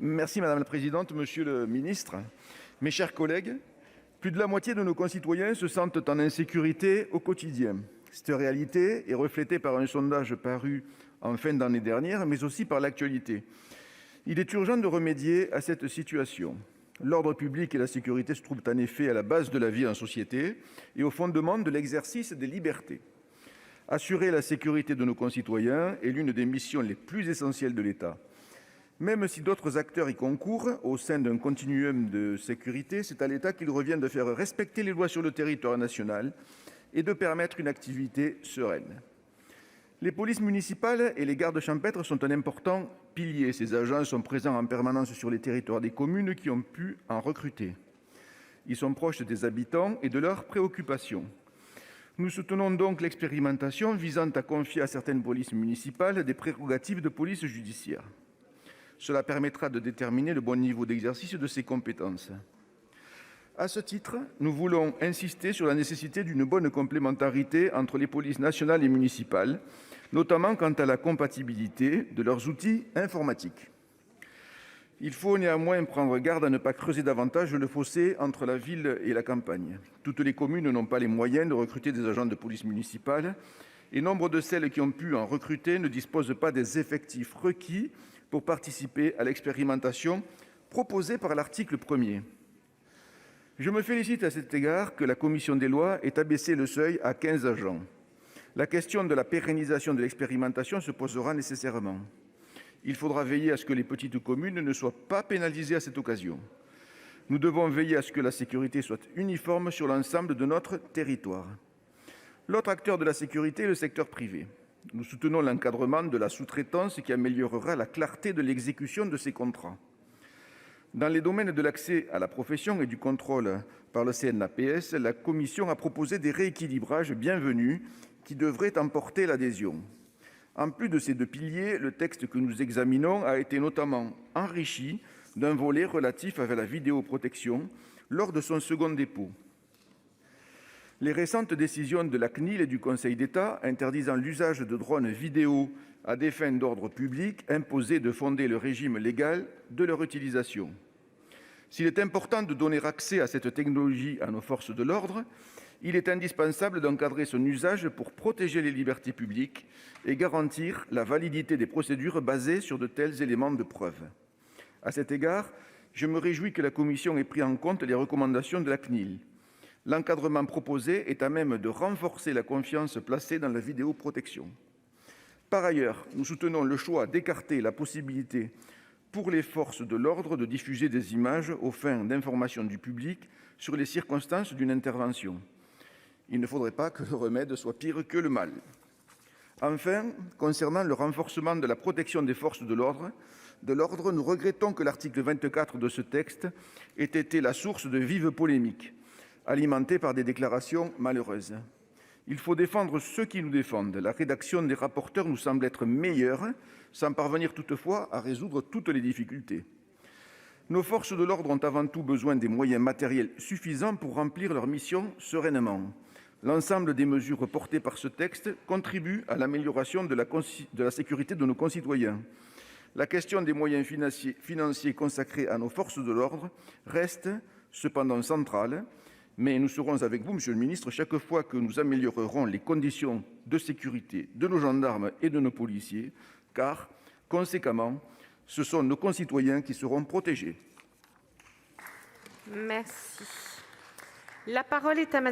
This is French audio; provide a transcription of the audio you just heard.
Merci madame la présidente, monsieur le ministre, mes chers collègues. Plus de la moitié de nos concitoyens se sentent en insécurité au quotidien. Cette réalité est reflétée par un sondage paru en fin d'année dernière, mais aussi par l'actualité. Il est urgent de remédier à cette situation. L'ordre public et la sécurité se trouvent en effet à la base de la vie en société et au fondement de l'exercice des libertés. Assurer la sécurité de nos concitoyens est l'une des missions les plus essentielles de l'État. Même si d'autres acteurs y concourent au sein d'un continuum de sécurité, c'est à l'État qu'il revient de faire respecter les lois sur le territoire national et de permettre une activité sereine. Les polices municipales et les gardes champêtres sont un important pilier. Ces agents sont présents en permanence sur les territoires des communes qui ont pu en recruter. Ils sont proches des habitants et de leurs préoccupations. Nous soutenons donc l'expérimentation visant à confier à certaines polices municipales des prérogatives de police judiciaire. Cela permettra de déterminer le bon niveau d'exercice de ces compétences. À ce titre, nous voulons insister sur la nécessité d'une bonne complémentarité entre les polices nationales et municipales, notamment quant à la compatibilité de leurs outils informatiques. Il faut néanmoins prendre garde à ne pas creuser davantage le fossé entre la ville et la campagne. Toutes les communes n'ont pas les moyens de recruter des agents de police municipale et nombre de celles qui ont pu en recruter ne disposent pas des effectifs requis pour participer à l'expérimentation proposée par l'article 1er. Je me félicite à cet égard que la commission des lois ait abaissé le seuil à 15 agents. La question de la pérennisation de l'expérimentation se posera nécessairement. Il faudra veiller à ce que les petites communes ne soient pas pénalisées à cette occasion. Nous devons veiller à ce que la sécurité soit uniforme sur l'ensemble de notre territoire. L'autre acteur de la sécurité est le secteur privé. Nous soutenons l'encadrement de la sous-traitance qui améliorera la clarté de l'exécution de ces contrats. Dans les domaines de l'accès à la profession et du contrôle par le CNAPS, la Commission a proposé des rééquilibrages bienvenus qui devraient emporter l'adhésion. En plus de ces deux piliers, le texte que nous examinons a été notamment enrichi d'un volet relatif à la vidéoprotection lors de son second dépôt. Les récentes décisions de la CNIL et du Conseil d'État interdisant l'usage de drones vidéo à des fins d'ordre public imposaient de fonder le régime légal de leur utilisation. S'il est important de donner accès à cette technologie à nos forces de l'ordre, il est indispensable d'encadrer son usage pour protéger les libertés publiques et garantir la validité des procédures basées sur de tels éléments de preuve. À cet égard, je me réjouis que la Commission ait pris en compte les recommandations de la CNIL. L'encadrement proposé est à même de renforcer la confiance placée dans la vidéoprotection. Par ailleurs, nous soutenons le choix d'écarter la possibilité pour les forces de l'ordre de diffuser des images aux fins d'information du public sur les circonstances d'une intervention. Il ne faudrait pas que le remède soit pire que le mal. Enfin, concernant le renforcement de la protection des forces de l'ordre, nous regrettons que l'article 24 de ce texte ait été la source de vives polémiques, alimentées par des déclarations malheureuses. Il faut défendre ceux qui nous défendent. La rédaction des rapporteurs nous semble être meilleure, sans parvenir toutefois à résoudre toutes les difficultés. Nos forces de l'ordre ont avant tout besoin des moyens matériels suffisants pour remplir leur mission sereinement. L'ensemble des mesures portées par ce texte contribuent à l'amélioration de la sécurité de nos concitoyens. La question des moyens financiers consacrés à nos forces de l'ordre reste cependant centrale, mais nous serons avec vous, monsieur le ministre, chaque fois que nous améliorerons les conditions de sécurité de nos gendarmes et de nos policiers, car, conséquemment, ce sont nos concitoyens qui seront protégés. Merci. La parole est à Madame